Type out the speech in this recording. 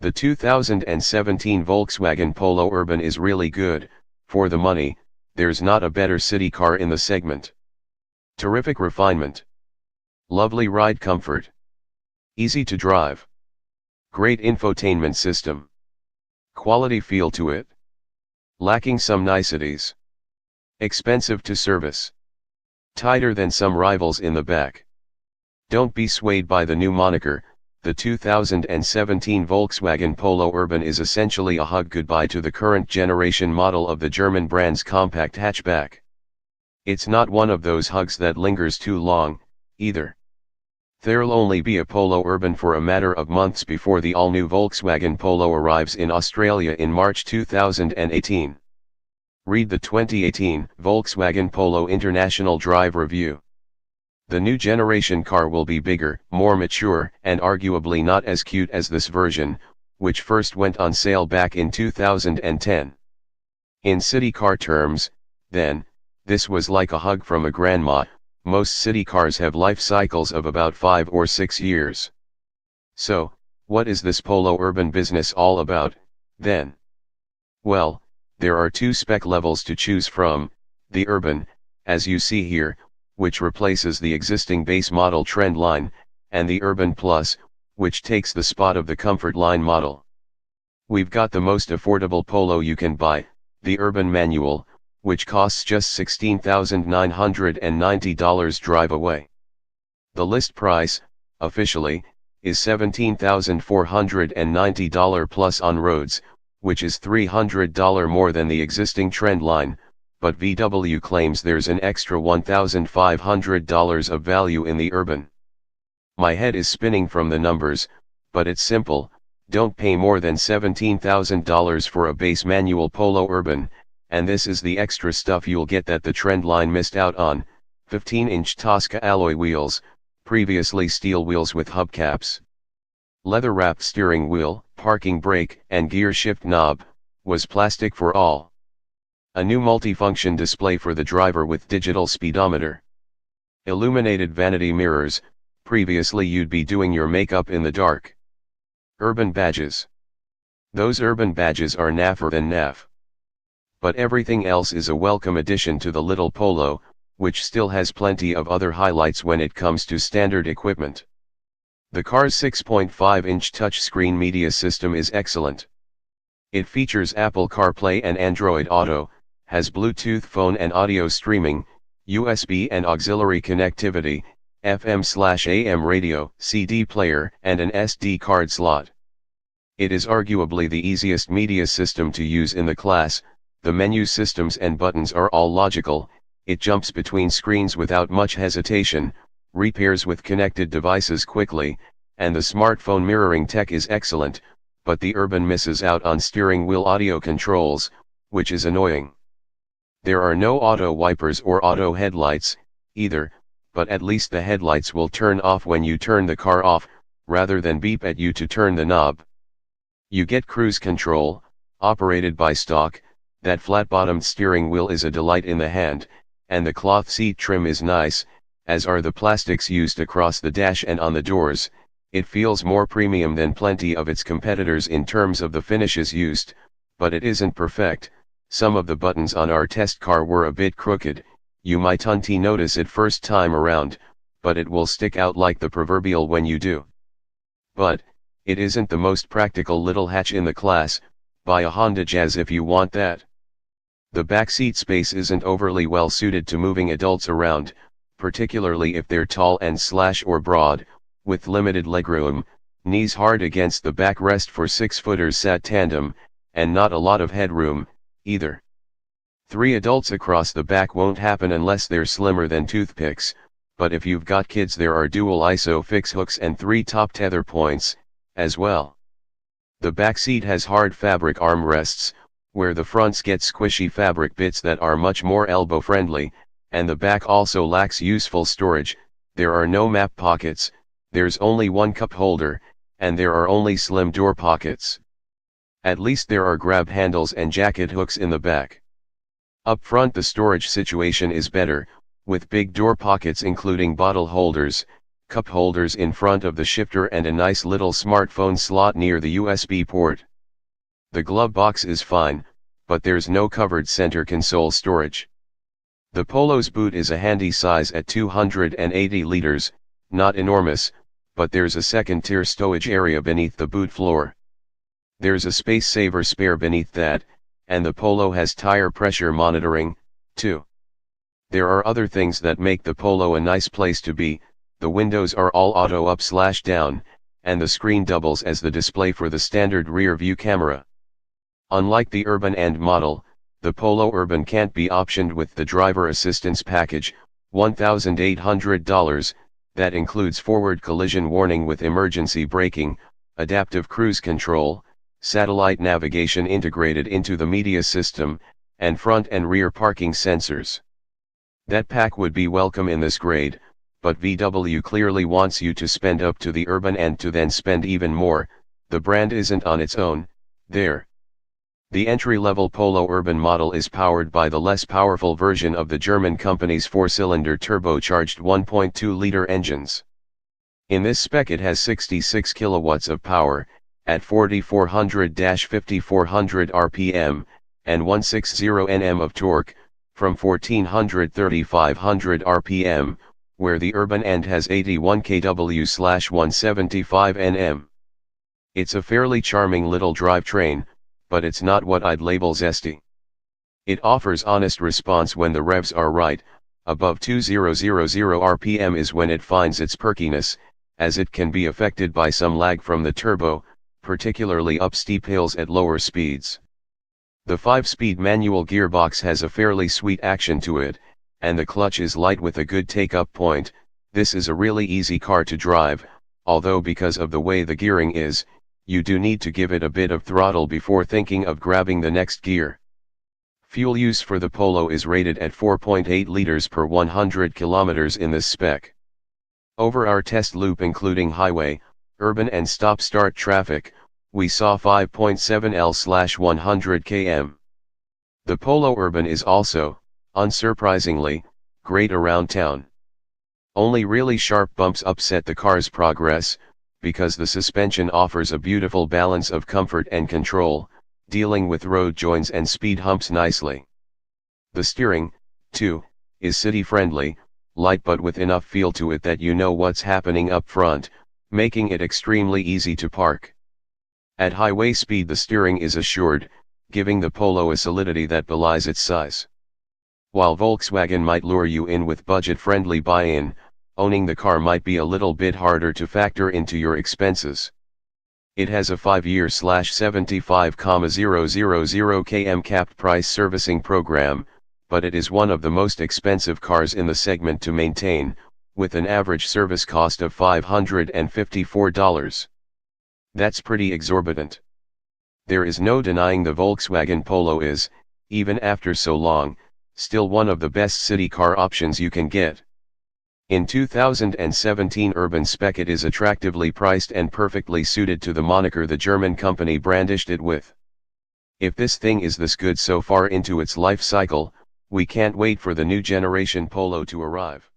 The 2017 Volkswagen Polo Urban is really good. For the money, there's not a better city car in the segment. Terrific refinement. Lovely ride comfort. Easy to drive. Great infotainment system. Quality feel to it. Lacking some niceties. Expensive to service. Tighter than some rivals in the back. Don't be swayed by the new moniker. The 2017 Volkswagen Polo Urban is essentially a hug goodbye to the current generation model of the German brand's compact hatchback. It's not one of those hugs that lingers too long, either. There'll only be a Polo Urban for a matter of months before the all-new Volkswagen Polo arrives in Australia in March 2018. Read the 2018 Volkswagen Polo International Drive Review. The new generation car will be bigger, more mature, and arguably not as cute as this version, which first went on sale back in 2010. In city car terms, then, this was like a hug from a grandma. Most city cars have life cycles of about 5 or 6 years. So, what is this Polo Urban business all about, then? Well, there are two spec levels to choose from: the Urban, as you see here, which replaces the existing base model trend line, and the Urban Plus, which takes the spot of the Comfort line model. We've got the most affordable Polo you can buy, the Urban Manual, which costs just $16,990 drive away. The list price, officially, is $17,490 plus on roads, which is $300 more than the existing trend line, but VW claims there's an extra $1,500 of value in the Urban. My head is spinning from the numbers, but it's simple: don't pay more than $17,000 for a base manual Polo Urban, and this is the extra stuff you'll get that the trend line missed out on: 15-inch Tosca alloy wheels, previously steel wheels with hubcaps. Leather-wrapped steering wheel, parking brake, and gear shift knob, was plastic for all. A new multifunction display for the driver with digital speedometer. Illuminated vanity mirrors, previously you'd be doing your makeup in the dark. Urban badges. Those Urban badges are naffer than naff. But everything else is a welcome addition to the little Polo, which still has plenty of other highlights when it comes to standard equipment. The car's 6.5-inch touchscreen media system is excellent. It features Apple CarPlay and Android Auto, has Bluetooth phone and audio streaming, USB and auxiliary connectivity, FM/AM radio, CD player, and an SD card slot. It is arguably the easiest media system to use in the class. The menu systems and buttons are all logical, it jumps between screens without much hesitation, repairs with connected devices quickly, and the smartphone mirroring tech is excellent, but the Urban misses out on steering wheel audio controls, which is annoying. There are no auto wipers or auto headlights, either, but at least the headlights will turn off when you turn the car off, rather than beep at you to turn the knob. You get cruise control, operated by stock. That flat-bottomed steering wheel is a delight in the hand, and the cloth seat trim is nice, as are the plastics used across the dash and on the doors. It feels more premium than plenty of its competitors in terms of the finishes used, but it isn't perfect. Some of the buttons on our test car were a bit crooked. You might notice it first time around, but it will stick out like the proverbial when you do. But, it isn't the most practical little hatch in the class. Buy a Honda Jazz if you want that. The back seat space isn't overly well suited to moving adults around, particularly if they're tall and or broad, with limited legroom, knees hard against the backrest for 6-footers sat tandem, and not a lot of headroom, either. 3 adults across the back won't happen unless they're slimmer than toothpicks, but if you've got kids there are dual ISO fix hooks and 3 top tether points, as well. The back seat has hard fabric armrests, where the fronts get squishy fabric bits that are much more elbow-friendly, and the back also lacks useful storage. There are no map pockets, there's only one cup holder, and there are only slim door pockets. At least there are grab handles and jacket hooks in the back. Up front the storage situation is better, with big door pockets including bottle holders, cup holders in front of the shifter and a nice little smartphone slot near the USB port. The glove box is fine, but there's no covered center console storage. The Polo's boot is a handy size at 280 liters, not enormous, but there's a second-tier stowage area beneath the boot floor. There's a space-saver spare beneath that, and the Polo has tire pressure monitoring, too. There are other things that make the Polo a nice place to be. The windows are all auto up/down, and the screen doubles as the display for the standard rear view camera. Unlike the Urban and model, the Polo Urban can't be optioned with the driver assistance package, $1,800, that includes forward collision warning with emergency braking, adaptive cruise control, satellite navigation integrated into the media system, and front and rear parking sensors. That pack would be welcome in this grade, but VW clearly wants you to spend up to the Urban and to then spend even more. The brand isn't on its own there. The entry-level Polo Urban model is powered by the less powerful version of the German company's four-cylinder turbocharged 1.2-liter engines. In this spec it has 66 kilowatts of power, at 4,400-5,400 RPM, and 160 Nm of torque, from 1,400-3,500 RPM, where the Urban End has 81 kW/175 Nm. It's a fairly charming little drivetrain, but it's not what I'd label zesty. It offers honest response when the revs are right. Above 2,000 RPM is when it finds its perkiness, as it can be affected by some lag from the turbo, particularly up steep hills at lower speeds. The 5-speed manual gearbox has a fairly sweet action to it, and the clutch is light with a good take-up point. This is a really easy car to drive, although because of the way the gearing is, you do need to give it a bit of throttle before thinking of grabbing the next gear. Fuel use for the Polo is rated at 4.8 liters per 100 kilometers in this spec. Over our test loop including highway, urban and stop-start traffic, we saw 5.7 L/100 km. The Polo Urban is also, unsurprisingly, great around town. Only really sharp bumps upset the car's progress, because the suspension offers a beautiful balance of comfort and control, dealing with road joins and speed humps nicely. The steering, too, is city-friendly, light but with enough feel to it that you know what's happening up front, making it extremely easy to park. At highway speed the steering is assured, giving the Polo a solidity that belies its size. While Volkswagen might lure you in with budget-friendly buy-in, owning the car might be a little bit harder to factor into your expenses. It has a 5-year /75,000 km capped price servicing program, but it is one of the most expensive cars in the segment to maintain, with an average service cost of $554. That's pretty exorbitant. There is no denying the Volkswagen Polo is, even after so long, still one of the best city car options you can get. In 2017 Urban Spec it is attractively priced and perfectly suited to the moniker the German company brandished it with. If this thing is this good so far into its life cycle, we can't wait for the new generation Polo to arrive.